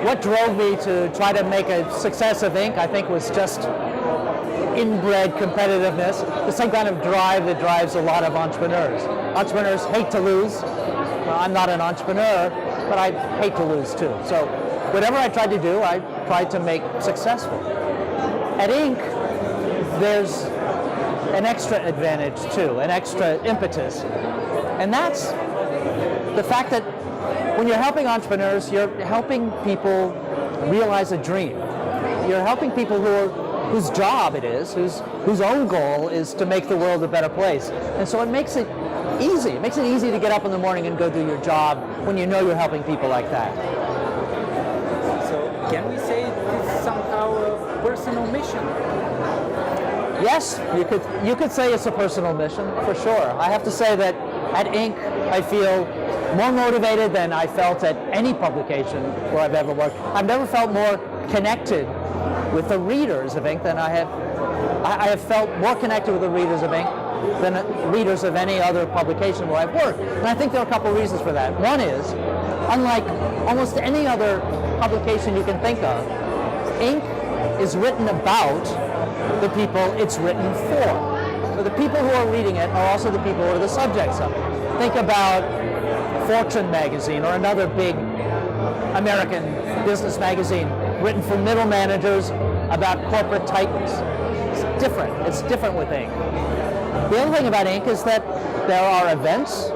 what drove me to try to make a success of Inc., I think, was just inbred competitiveness, the same kind of drive that drives a lot of entrepreneurs. Entrepreneurs hate to lose. I'm not an entrepreneur, but I hate to lose too. So whatever I tried to do, I tried to make successful. At Inc., there's an extra advantage too, an extra impetus. And that's the fact that when you're helping entrepreneurs, you're helping people realize a dream. You're helping people whose job it is, whose own goal is to make the world a better place. And so it makes it easy. It makes it easy to get up in the morning and go do your job when you know you're helping people like that. So can we say it's somehow a personal mission? Yes, you could say it's a personal mission, for sure. I have to say that at Inc., I feel more motivated than I felt at any publication where I've ever worked. I've never felt more connected with the readers of Inc. than I have felt more connected with the readers of Inc. than readers of any other publication where I've worked. And I think there are a couple of reasons for that. One is, unlike almost any other publication you can think of, Inc. is written about the people it's written for. So the people who are reading it are also the people who are the subjects of it. Think about Fortune magazine or another big American business magazine written for middle managers about corporate titans. It's different. It's different with Inc. The other thing about Inc. is that there are events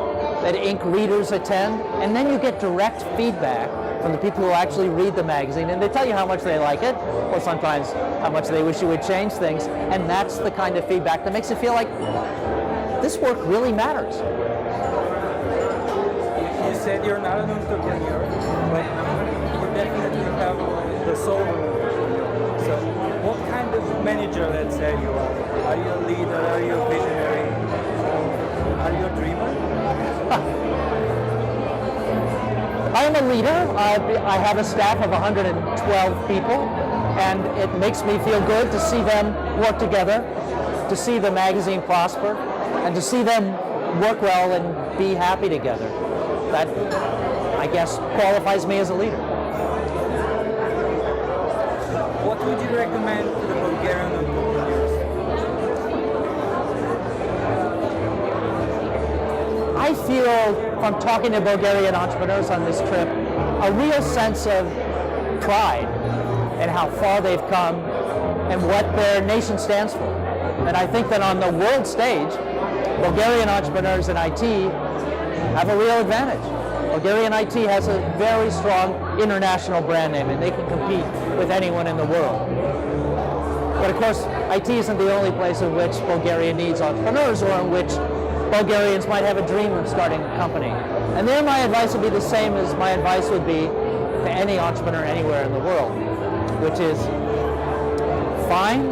that Inc. readers attend, and then you get direct feedback from the people who actually read the magazine, and they tell you how much they like it, or sometimes how much they wish you would change things, and that's the kind of feedback that makes it feel like this work really matters. You said you're not an entrepreneur, but you definitely have the soul. So what kind of manager, let's say, you are? Are you a leader? Are you a visionary? Are you a dreamer? I am a leader. I have a staff of 112 people, and it makes me feel good to see them work together, to see the magazine prosper, and to see them work well and be happy together. That, I guess, qualifies me as a leader. What would you recommend to the Bulgarian entrepreneurs? I feel, from talking to Bulgarian entrepreneurs on this trip, a real sense of pride in how far they've come and what their nation stands for. And I think that on the world stage, Bulgarian entrepreneurs in IT have a real advantage. Bulgarian IT has a very strong international brand name, and they can compete with anyone in the world. But of course, IT isn't the only place in which Bulgaria needs entrepreneurs, or in which Bulgarians might have a dream of starting a company. And there my advice would be the same as my advice would be to any entrepreneur anywhere in the world, which is find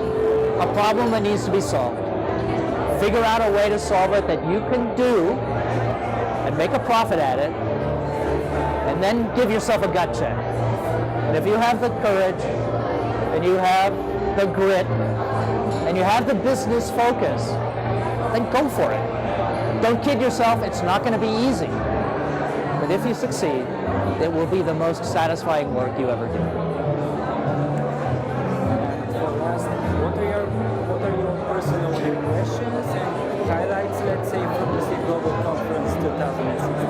a problem that needs to be solved. Figure out a way to solve it that you can do and make a profit at it, and then give yourself a gut check. And if you have the courage, and you have the grit, and you have the business focus, then go for it. Don't kid yourself, it's not going to be easy. But if you succeed, it will be the most satisfying work you ever do. What are your personal impressions and highlights, let's say, from the Seed Global Conference 2016?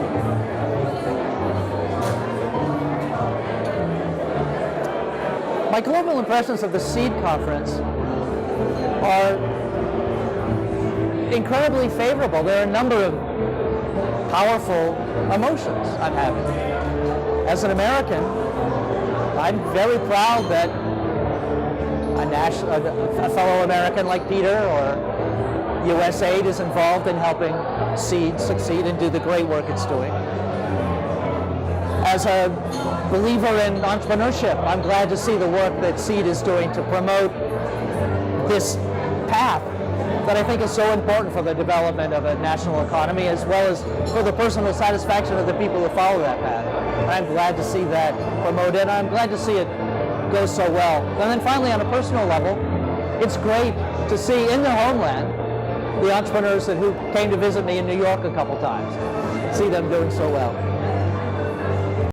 My global impressions of the Seed Conference are incredibly favorable. There are a number of powerful emotions I'm having. As an American, I'm very proud that a fellow American like Peter or USAID is involved in helping Seed succeed and do the great work it's doing. As a believer in entrepreneurship, I'm glad to see the work that Seed is doing to promote this path that I think is so important for the development of a national economy, as well as for the personal satisfaction of the people who follow that path. And I'm glad to see that promoted, and I'm glad to see it go so well. And then finally, on a personal level, it's great to see in their homeland the entrepreneurs who came to visit me in New York a couple times, see them doing so well.